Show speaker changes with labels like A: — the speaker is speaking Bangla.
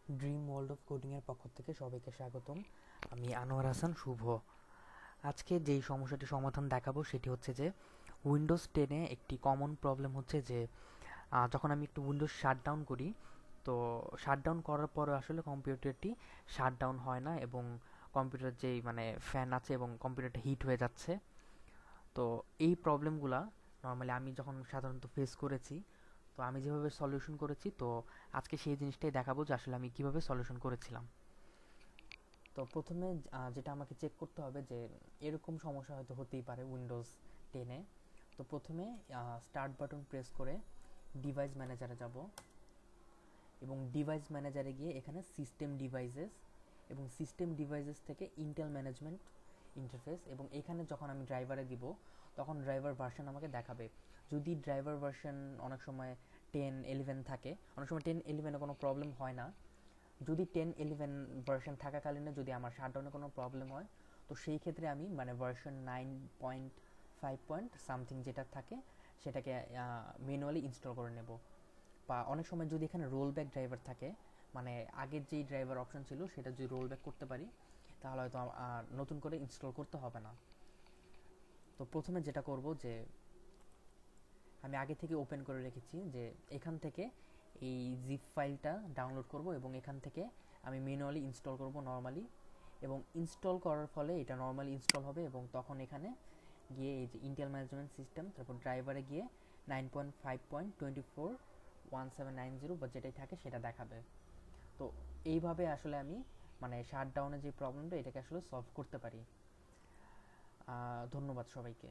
A: ড্রিম ওয়ার্ল্ড অফ কোডিংয়ের পক্ষ থেকে সবাইকে স্বাগতম। আমি আনোয়ার হাসান শুভ। আজকে যেই সমস্যাটি সমাধান দেখাবো সেটি হচ্ছে যে উইন্ডোজ 10-এ একটি কমন প্রবলেম হচ্ছে যে যখন আমি একটু উইন্ডোজ শাটডাউন করি, তো শাটডাউন করার পরে আসলে কম্পিউটারটি শাটডাউন হয় না এবং কম্পিউটার যেই মানে ফ্যান আছে এবং কম্পিউটারটা হিট হয়ে যাচ্ছে। তো এই প্রবলেমগুলা নর্মালি আমি যখন সাধারণত ফেস করেছি, তো আমি যেভাবে সলিউশন করেছি, তো আজকে সেই জিনিসটাই দেখাবো যে আসলে আমি কিভাবে সলিউশন করেছিলাম। তো প্রথমে যেটা আমাকে চেক করতে হবে যে এরকম সমস্যা হয়তো হতেই পারে উইন্ডোজ 10-এ। তো প্রথমে স্টার্ট বাটন প্রেস করে ডিভাইস ম্যানেজারে যাব এবং ডিভাইস ম্যানেজারে গিয়ে এখানে সিস্টেম ডিভাইসেস এবং সিস্টেম ডিভাইসেস থেকে ইন্টেল ম্যানেজমেন্ট ইন্টারফেস, এবং এখানে যখন আমি ড্রাইভারে দিব তখন ড্রাইভার ভার্সন আমাকে দেখাবে। যদি ড্রাইভার ভার্সন অনেক সময় 10-11 থাকে, অনেক সময় 10-11-এ কোনো প্রবলেম হয় না। যদি 10-11 ভার্সন থাকাকালীন যদি আমার শাটডাউনে কোনো প্রবলেম হয়, তো সেই ক্ষেত্রে আমি মানে ভার্সন 9.5 পয়েন্ট সামথিং যেটা থাকে সেটাকে ম্যানুয়ালি ইনস্টল করে নেব। বা অনেক সময় যদি এখানে রোল ব্যাক ড্রাইভার থাকে, মানে আগের যেই ড্রাইভার অপশন ছিল সেটা যদি রোল ব্যাক করতে পারি, তাহলে হয়তো নতুন করে ইনস্টল করতে হবে না। তো প্রথমে যেটা করব যে আমি আগে থেকে ওপেন করে রেখেছি যে এখান থেকে এই জিপ ফাইলটা ডাউনলোড করব এবং এখান থেকে আমি ম্যানুয়ালি ইনস্টল করব নর্মালি, এবং ইনস্টল করার ফলে এটা নর্মালি ইনস্টল হবে এবং তখন এখানে গিয়ে এই যে ইন্টেল ম্যানেজমেন্ট সিস্টেম, তারপর ড্রাইভারে গিয়ে 9.5.24.1790 বা যেটাই থাকে সেটা দেখাবে। তো এইভাবে আসলে আমি মানে শাটডাউনের যে প্রবলেমটা এটাকে আসলে সলভ করতে পারি। ধন্যবাদ সবাইকে।